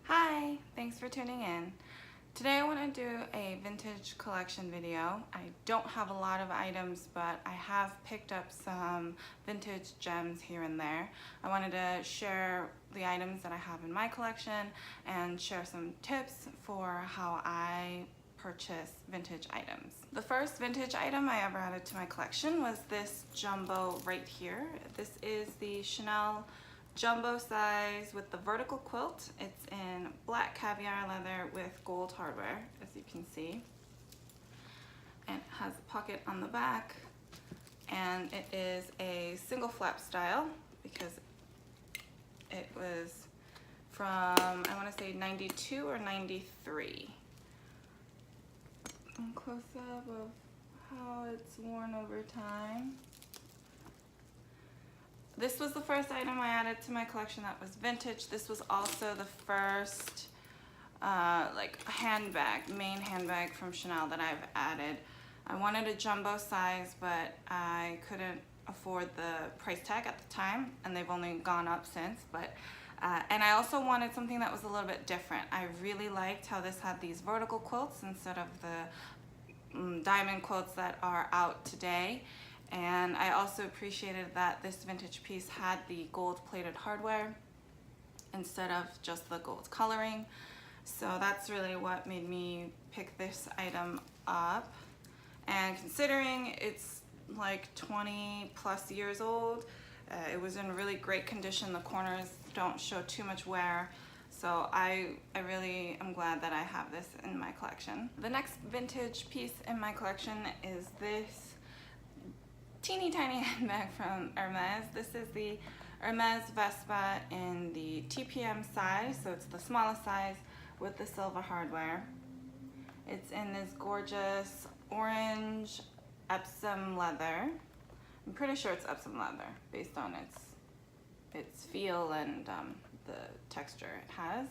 Hi, thanks for tuning in. Today I want to do a vintage collection video. I don't have a lot of items, but I have picked up some vintage gems here and there. I wanted to share the items that I have in my collection and share some tips for how I purchase vintage items. The first vintage item I ever added to my collection was this jumbo right here. This is the Chanel jumbo size with the vertical quilt. It's in black caviar leather with gold hardware, as you can see. And it has a pocket on the back, and it is a single flap style because it was from, I want to say 92 or 93. And close up of how it's worn over time. This was the first item I added to my collection that was vintage. This was also the first like handbag, main handbag from Chanel that I've added. I wanted a jumbo size, but I couldn't afford the price tag at the time, and they've only gone up since. But and I also wanted something that was a little bit different. I really liked how this had these vertical quilts instead of the diamond quilts that are out today. And I also appreciated that this vintage piece had the gold plated hardware instead of just the gold coloring. So that's really what made me pick this item up. And considering it's like 20 plus years old, it was in really great condition. The corners don't show too much wear. So I really am glad that I have this in my collection. The next vintage piece in my collection is this teeny tiny handbag from Hermes. This is the Hermes Vespa in the TPM size, so it's the smallest size with the silver hardware. It's in this gorgeous orange Epsom leather. I'm pretty sure it's Epsom leather based on its feel and the texture it has.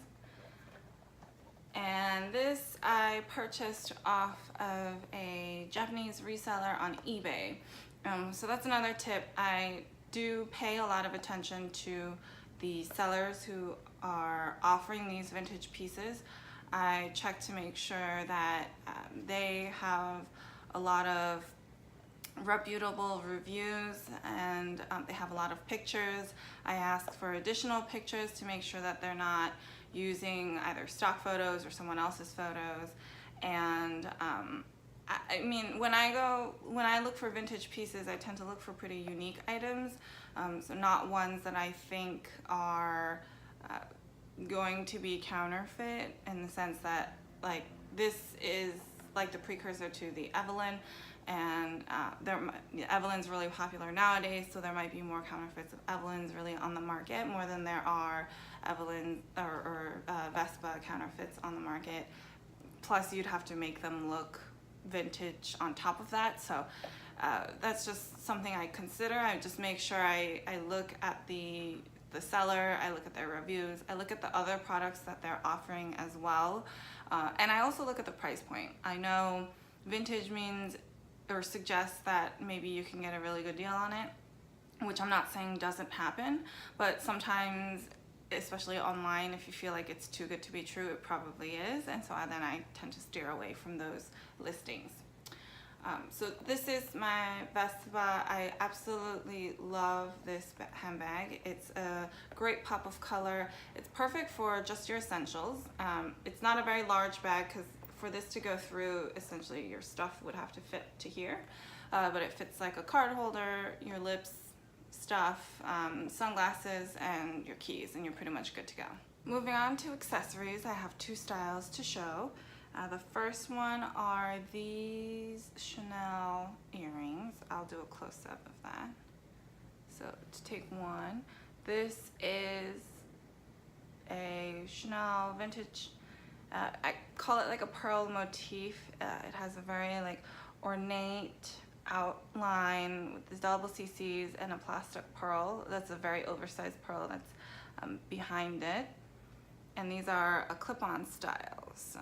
And this I purchased off of a Japanese reseller on eBay. So that's another tip. I do pay a lot of attention to the sellers who are offering these vintage pieces. I check to make sure that they have a lot of reputable reviews, and they have a lot of pictures. I ask for additional pictures to make sure that they're not using either stock photos or someone else's photos. And I mean, when I look for vintage pieces, I tend to look for pretty unique items, so not ones that I think are going to be counterfeit, in the sense that, like, this is like the precursor to the Evelyn, and Evelyn's really popular nowadays, so there might be more counterfeits of Evelyn's really on the market, more than there are Evelyn or Vespa counterfeits on the market. Plus, you'd have to make them look vintage on top of that, so that's just something I consider. I just make sure I look at the seller, I look at their reviews, I look at the other products that they're offering as well, and I also look at the price point. I know vintage means or suggests that maybe you can get a really good deal on it, which I'm not saying doesn't happen, but sometimes, especially online, if you feel like it's too good to be true, it probably is, and so then I tend to steer away from those listings. So this is my Vespa. I absolutely love this handbag. It's a great pop of color. It's perfect for just your essentials. It's not a very large bag, because for this to go through, essentially your stuff would have to fit to here, but it fits like a card holder, your lips, stuff, sunglasses, and your keys, and you're pretty much good to go. Moving on to accessories, I have two styles to show. The first one are these Chanel earrings. I'll do a close-up of that. So to take one, this is a Chanel vintage, I call it like a pearl motif. It has a very like ornate outline with the double CCs and a plastic pearl. That's a very oversized pearl that's behind it. And these are a clip-on style, so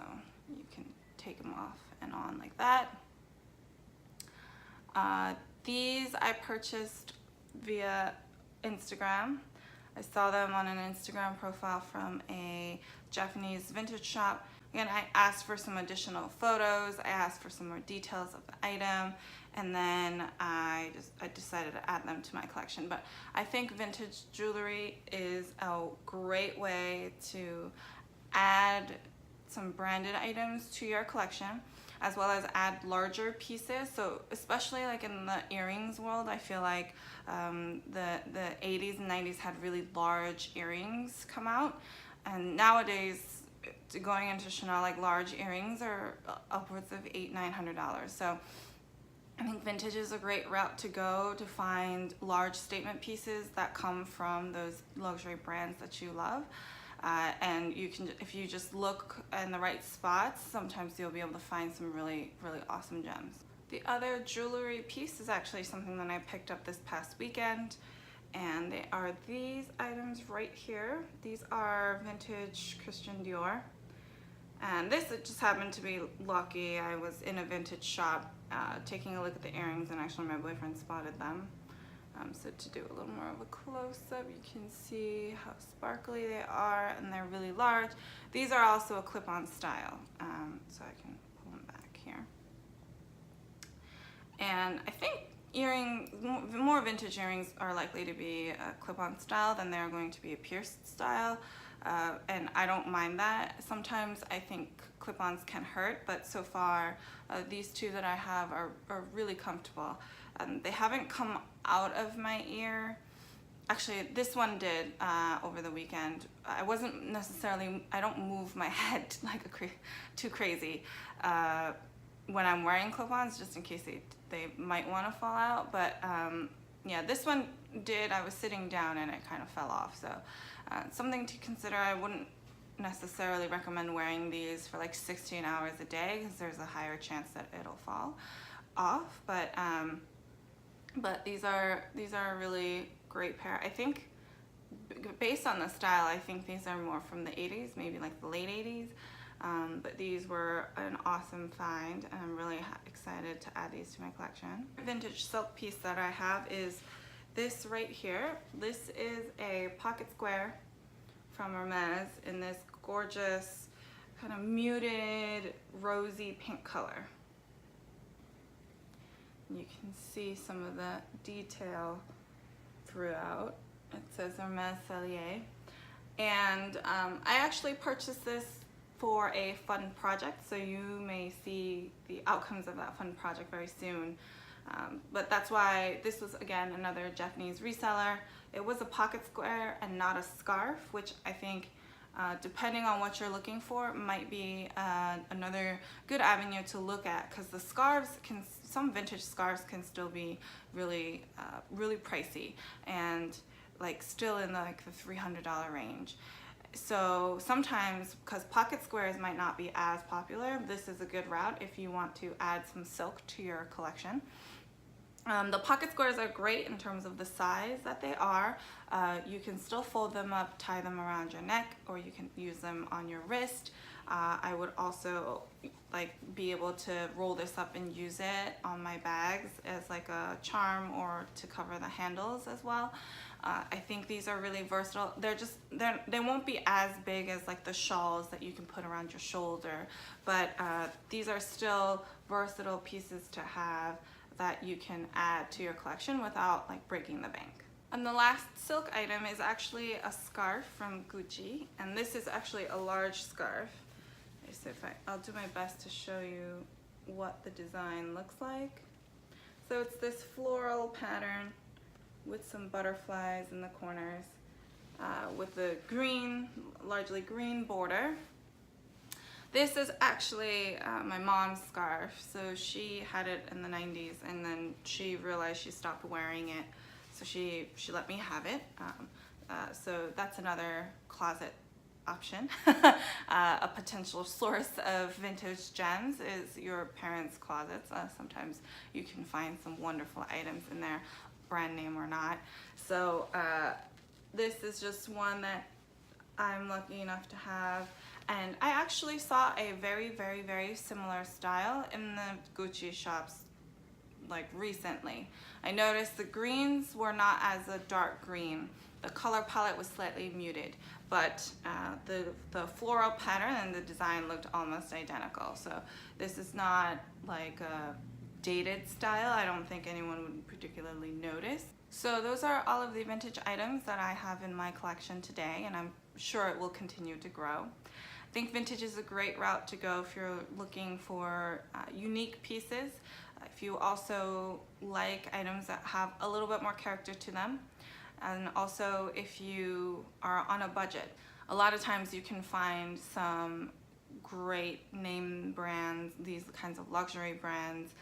you can take them off and on like that. These I purchased via Instagram. I saw them on an Instagram profile from a Japanese vintage shop. Again, I asked for some additional photos, I asked for some more details of the item, and then I decided to add them to my collection. But I think vintage jewelry is a great way to add some branded items to your collection, as well as add larger pieces. So especially like in the earrings world, I feel like the 80s and 90s had really large earrings come out, and nowadays going into Chanel, like large earrings are upwards of $800–900. So I think vintage is a great route to go to find large statement pieces that come from those luxury brands that you love. And you can, if you just look in the right spots, sometimes you'll be able to find some really, really awesome gems. The other jewelry piece is actually something that I picked up this past weekend, and they are these items right here. These are vintage Christian Dior. And this, it just happened to be lucky. I was in a vintage shop taking a look at the earrings, and actually my boyfriend spotted them. So to do a little more of a close-up, you can see how sparkly they are, and they're really large. These are also a clip-on style, so I can pull them back here. And I think more vintage earrings are likely to be a clip-on style than they're going to be a pierced style. And I don't mind that. Sometimes I think clip-ons can hurt, but so far these two that I have are really comfortable. They haven't come out of my ear. Actually, this one did over the weekend. I wasn't necessarily, I don't move my head like too crazy when I'm wearing clip-ons, just in case they might want to fall out. But yeah, this one did. I was sitting down and it kind of fell off. So something to consider. I wouldn't necessarily recommend wearing these for like 16 hours a day, because there's a higher chance that it'll fall off. But these are a really great pair. I think based on the style, I think these are more from the 80s, maybe like the late 80s. But these were an awesome find, and I'm really excited to add these to my collection. Vintage silk piece that I have is this right here. This is a pocket square from Hermes in this gorgeous kind of muted rosy pink color. You can see some of the detail throughout. It says Hermes Sellier. And I actually purchased this for a fun project, so you may see the outcomes of that fun project very soon. But that's why this was, again, another Japanese reseller. It was a pocket square and not a scarf, which I think, depending on what you're looking for, might be another good avenue to look at, because the scarves some vintage scarves can still be really, really pricey, and like still in the $300 range. So sometimes, because pocket squares might not be as popular, this is a good route if you want to add some silk to your collection. The pocket squares are great in terms of the size that they are. You can still fold them up, tie them around your neck, or you can use them on your wrist. I would also be able to roll this up and use it on my bags as like a charm, or to cover the handles as well. I think these are really versatile. They won't be as big as like the shawls that you can put around your shoulder, but these are still versatile pieces to have that you can add to your collection without like breaking the bank. And the last silk item is actually a scarf from Gucci, and this is actually a large scarf. So I'll do my best to show you what the design looks like. So it's this floral pattern with some butterflies in the corners, with the green, largely green border. This is actually my mom's scarf. So she had it in the 90s, and then she realized she stopped wearing it, so she let me have it. So that's another closet option. A potential source of vintage gems is your parents' closets. Sometimes you can find some wonderful items in there, brand name or not. So this is just one that I'm lucky enough to have. And I actually saw a very, very, very similar style in the Gucci shops like recently. I noticed the greens were not as a dark green. The color palette was slightly muted, but the floral pattern and the design looked almost identical. So this is not like a dated style. I don't think anyone would particularly notice. So those are all of the vintage items that I have in my collection today, and I'm sure it will continue to grow. I think vintage is a great route to go if you're looking for unique pieces. If you also like items that have a little bit more character to them, and also if you are on a budget. A lot of times you can find some great name brands, these kinds of luxury brands,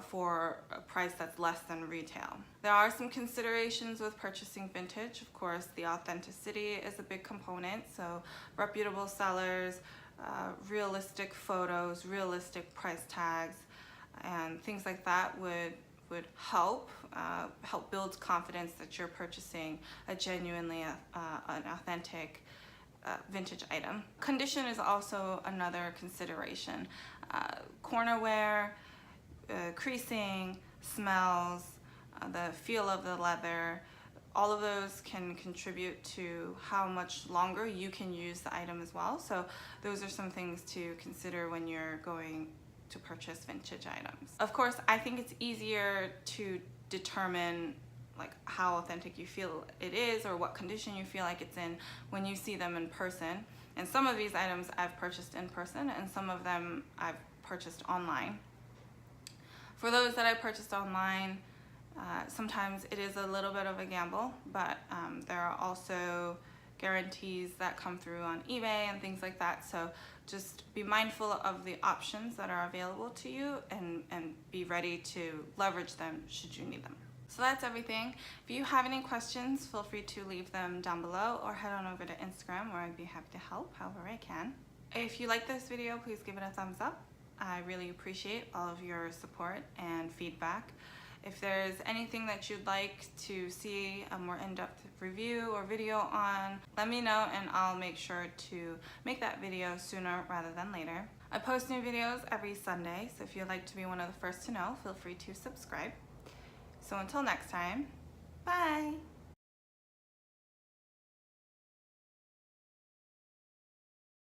for a price that's less than retail. There are some considerations with purchasing vintage. Of course, the authenticity is a big component, so reputable sellers, realistic photos, realistic price tags, and things like that would help build confidence that you're purchasing a genuinely an authentic vintage item. Condition is also another consideration. Cornerware, creasing, smells, the feel of the leather, all of those can contribute to how much longer you can use the item as well. So those are some things to consider when you're going to purchase vintage items. Of course, I think it's easier to determine like how authentic you feel it is or what condition you feel like it's in when you see them in person. And some of these items I've purchased in person, and some of them I've purchased online. For those that I purchased online, sometimes it is a little bit of a gamble, but there are also guarantees that come through on eBay and things like that. So just be mindful of the options that are available to you and be ready to leverage them should you need them. So that's everything. If you have any questions, feel free to leave them down below or head on over to Instagram, where I'd be happy to help however I can. If you like this video, please give it a thumbs up. I really appreciate all of your support and feedback. If there's anything that you'd like to see a more in-depth review or video on, let me know and I'll make sure to make that video sooner rather than later. I post new videos every Sunday, so if you'd like to be one of the first to know, feel free to subscribe. So until next time, bye!